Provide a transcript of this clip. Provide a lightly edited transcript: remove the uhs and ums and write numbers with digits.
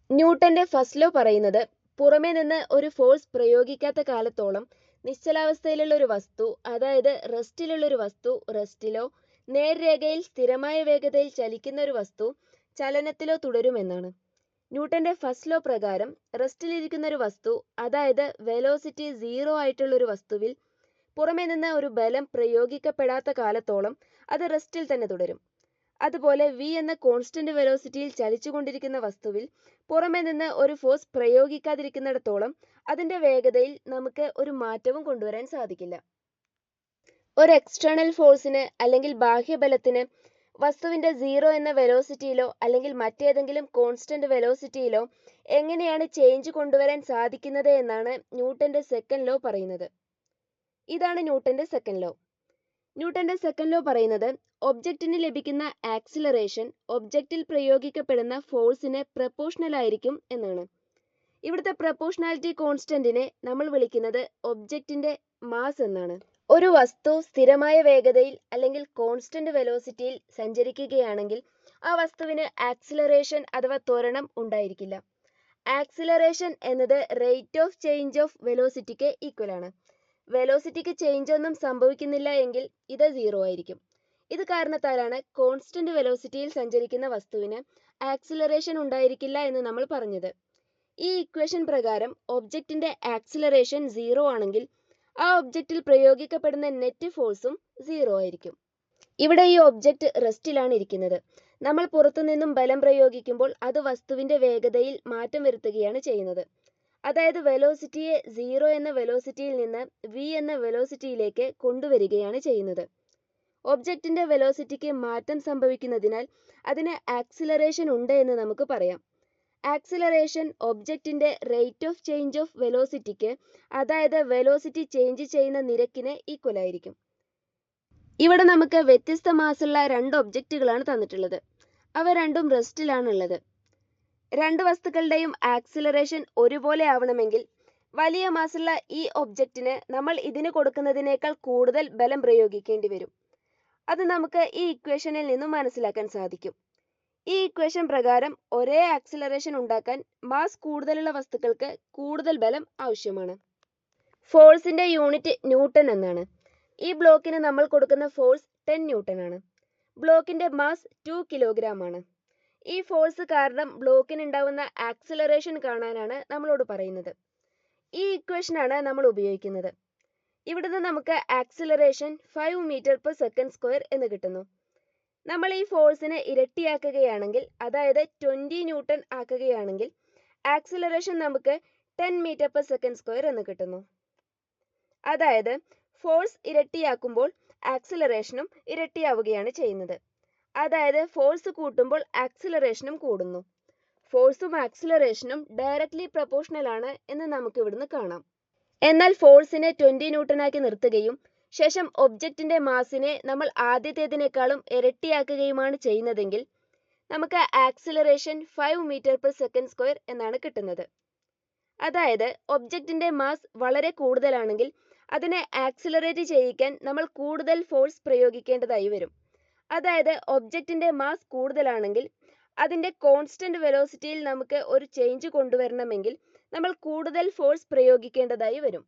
ന്യൂട്ടന്റെ first law പറയുന്നത് പുറമേ നിന്ന് ഒരു ഫോഴ്സ് പ്രയോഗിക്കാത്ത കാലത്തോളം നിശ്ചലാവസ്ഥയിലുള്ള ഒരു വസ്തു, അതായത് റെസ്റ്റിലുള്ള ഒരു വസ്തു റെസ്റ്റിലോ നേർരേഖയിൽ സ്ഥിരമായ വേഗതയിൽ ചലിക്കുന്ന ഒരു വസ്തു ചലനത്തിലോ തുടരുമെന്നാണ്. ന്യൂട്ടന്റെ ഫസ്റ്റ് ലോ പ്രകാരം റെസ്റ്റിലിരിക്കുന്ന ഒരു വസ്തു, അതായത് വെലോസിറ്റി 0 ആയിട്ടുള്ള ഒരു വസ്തുവിൽ പുറമേ നിന്ന് ഒരു ബലം പ്രയോഗിക്കപ്പെടാത്ത കാലത്തോളം അത് റെസ്റ്റിൽ തന്നെ തുടരും. അതുപോലെ v എന്ന കോൺസ്റ്റന്റ് വെലോസിറ്റിയിൽ ചലിച്ചുകൊണ്ടിരിക്കുന്ന വസ്തുവിൽ പുറമേ നിന്ന് ഒരു ഫോഴ്സ് പ്രയോഗിക്കാതിരിക്കുന്നിടത്തോളം അതിന്റെ വേഗതയിൽ നമുക്ക് ഒരു മാറ്റവും കൊണ്ടുവരാൻ സാധിക്കില്ല. ഒരു എക്സ്റ്റേണൽ ഫോഴ്സിന് അല്ലെങ്കിൽ ബാഹ്യബലത്തിന് വസ്തുവിന്റെ 0 എന്ന വെലോസിറ്റിയിലോ അല്ലെങ്കിൽ മറ്റേതെങ്കിലും കോൺസ്റ്റന്റ് വെലോസിറ്റിയിലോ എങ്ങനെയാണ് ചേഞ്ച് കൊണ്ടുവരാൻ സാധിക്കുന്നത് എന്നാണ് ന്യൂട്ടന്റെ സെക്കൻഡ് ലോ പറയുന്നത്. ഇതാണ് ന്യൂട്ടന്റെ സെക്കൻഡ് ലോ. ന്യൂട്ടന്റെ സെക്കൻഡ് ലോ പറയുന്നത് ഒബ്ജക്റ്റിന് ലഭിക്കുന്ന ആക്സിലറേഷൻ ഒബ്ജക്റ്റിൽ പ്രയോഗിക്കപ്പെടുന്ന ഫോഴ്സിന് പ്രപ്പോർഷണൽ ആയിരിക്കും എന്നാണ്. ഇവിടുത്തെ പ്രപ്പോർഷണാലിറ്റി കോൺസ്റ്റന്റിനെ നമ്മൾ വിളിക്കുന്നത് ഒബ്ജക്റ്റിന്റെ മാസ് എന്നാണ്. ഒരു വസ്തു സ്ഥിരമായ വേഗതയിൽ അല്ലെങ്കിൽ കോൺസ്റ്റന്റ് വെലോസിറ്റിയിൽ സഞ്ചരിക്കുകയാണെങ്കിൽ ആ വസ്തുവിന് ആക്സിലറേഷൻ അഥവാ ത്വരണം ഉണ്ടായിരിക്കില്ല. ആക്സിലറേഷൻ എന്നത് റേറ്റ് ഓഫ് ചേഞ്ച് ഓഫ് വെലോസിറ്റിക്ക് ഈക്വൽ ആണ്. വെലോസിറ്റിക്ക് ചേഞ്ച് ഒന്നും സംഭവിക്കുന്നില്ല എങ്കിൽ ഇത് 0 ആയിരിക്കും. ഇത് കാരണത്താലാണ് കോൺസ്റ്റന്റ് വെലോസിറ്റിയിൽ സഞ്ചരിക്കുന്ന വസ്തുവിന് ആക്സിലറേഷൻ ഉണ്ടായിരിക്കില്ല എന്ന് നമ്മൾ പറഞ്ഞത്. ഈ ഇക്വേഷൻ പ്രകാരം ഒബ്ജക്റ്റിന്റെ ആക്സിലറേഷൻ 0 ആണെങ്കിൽ ആ ഒബ്ജക്റ്റിൽ പ്രയോഗിക്കപ്പെടുന്ന നെറ്റ് ഫോഴ്സും 0 ആയിരിക്കും. ഇവിടെ ഈ ഒബ്ജക്റ്റ് റെസ്റ്റിലാണ് ഇരിക്കുന്നത്. നമ്മൾ പുറത്തുനിന്നും ബലം പ്രയോഗിക്കുമ്പോൾ അത് വസ്തുവിന്റെ വേഗതയിൽ മാറ്റം വരുത്തുകയാണ് ചെയ്യുന്നത്. അതായത് വെലോസിറ്റിയെ 0 എന്ന വെലോസിറ്റിയിൽ നിന്ന് v എന്ന വെലോസിറ്റിയിലേക്ക് കൊണ്ടുവരികയാണ് ചെയ്യുന്നത്. ഒബ്ജക്റ്റിന്റെ വെലോസിറ്റിക്ക് മാറ്റം സംഭവിക്കുന്നതിനാൽ അതിന് ആക്സിലറേഷൻ ഉണ്ട് എന്ന് നമുക്ക് പറയാം. ആക്സിലറേഷൻ ഒബ്ജക്റ്റിന്റെ റേറ്റ് ഓഫ് ചേഞ്ച് ഓഫ് വെലോസിറ്റിക്ക്, അതായത് വെലോസിറ്റി ചേഞ്ച് ചെയ്യുന്ന നിരക്കിന് ഈക്വൽ ആയിരിക്കും. ഇവിടെ നമുക്ക് വ്യത്യസ്ത മാസുള്ള രണ്ട് ഒബ്ജക്റ്റുകളാണ് തന്നിട്ടുള്ളത്. അവ രണ്ടും റെസ്റ്റിലാണുള്ളത്. രണ്ട് വസ്തുക്കളുടെയും ആക്സിലറേഷൻ ഒരുപോലെ ആവണമെങ്കിൽ വലിയ മാസുള്ള ഈ ഒബ്ജക്റ്റിന് നമ്മൾ ഇതിന് കൊടുക്കുന്നതിനേക്കാൾ കൂടുതൽ ബലം പ്രയോഗിക്കേണ്ടി വരും. അത് നമുക്ക് ഈ ഇക്വേഷനിൽ നിന്നും മനസ്സിലാക്കാൻ സാധിക്കും. ഈ ഇക്വേഷൻ പ്രകാരം ഒരേ ആക്സിലറേഷൻ ഉണ്ടാക്കാൻ മാസ് കൂടുതലുള്ള വസ്തുക്കൾക്ക് കൂടുതൽ ബലം ആവശ്യമാണ്. ഫോഴ്സിന്റെ യൂണിറ്റ് ന്യൂട്ടൺ എന്നാണ്. ഈ ബ്ലോക്കിന് നമ്മൾ കൊടുക്കുന്ന ഫോഴ്സ് 10 ന്യൂട്ടൺ ആണ്. ബ്ലോക്കിന്റെ മാസ് 2 കിലോഗ്രാം ആണ്. ഈ ഫോഴ്സ് കാരണം ബ്ലോക്കിന് ഉണ്ടാവുന്ന ആക്സിലറേഷൻ കാണാനാണ് നമ്മളോട് പറയുന്നത്. ഈ ഇക്വേഷനാണ് നമ്മൾ ഉപയോഗിക്കുന്നത്. ഇവിടുന്ന് നമുക്ക് acceleration 5 metre per second square എന്ന് കിട്ടുന്നു. നമ്മൾ ഈ ഫോഴ്സിനെ ഇരട്ടിയാക്കുകയാണെങ്കിൽ, അതായത് 20 ന്യൂട്ടൺ ആക്കുകയാണെങ്കിൽ ആക്സിലറേഷൻ നമുക്ക് 10 മീറ്റർ പെർ സെക്കൻഡ് സ്ക്വയർ എന്ന് കിട്ടുന്നു. അതായത് ഫോഴ്സ് ഇരട്ടിയാക്കുമ്പോൾ ആക്സിലറേഷനും ഇരട്ടിയാവുകയാണ് ചെയ്യുന്നത്. അതായത് ഫോഴ്സ് കൂട്ടുമ്പോൾ ആക്സിലറേഷനും കൂടുന്നു. ഫോഴ്സും ആക്സിലറേഷനും ഡയറക്ട്ലി പ്രപ്പോർഷണൽ ആണ് എന്ന് നമുക്ക് ഇവിടുന്ന് കാണാം. എന്നാൽ ഫോഴ്സിനെ 20 ന്യൂട്ടൺ ആക്കി നിർത്തുകയും ശേഷം ഒബ്ജക്റ്റിന്റെ മാസിനെ നമ്മൾ ആദ്യത്തേതിനേക്കാളും ഇരട്ടിയാക്കുകയുമാണ് ചെയ്യുന്നതെങ്കിൽ നമുക്ക് acceleration 5 metre per second square എന്നാണ് കിട്ടുന്നത്. അതായത് ഒബ്ജക്റ്റിന്റെ മാസ് വളരെ കൂടുതലാണെങ്കിൽ അതിനെ ആക്സിലറേറ്റ് ചെയ്യിക്കാൻ നമ്മൾ കൂടുതൽ ഫോഴ്സ് പ്രയോഗിക്കേണ്ടതായി വരും. അതായത് ഒബ്ജക്റ്റിന്റെ മാസ് കൂടുതലാണെങ്കിൽ അതിന്റെ കോൺസ്റ്റന്റ് വെലോസിറ്റിയിൽ നമുക്ക് ഒരു ചേഞ്ച് കൊണ്ടുവരണമെങ്കിൽ നമ്മൾ കൂടുതൽ ഫോഴ്സ് പ്രയോഗിക്കേണ്ടതായി വരും.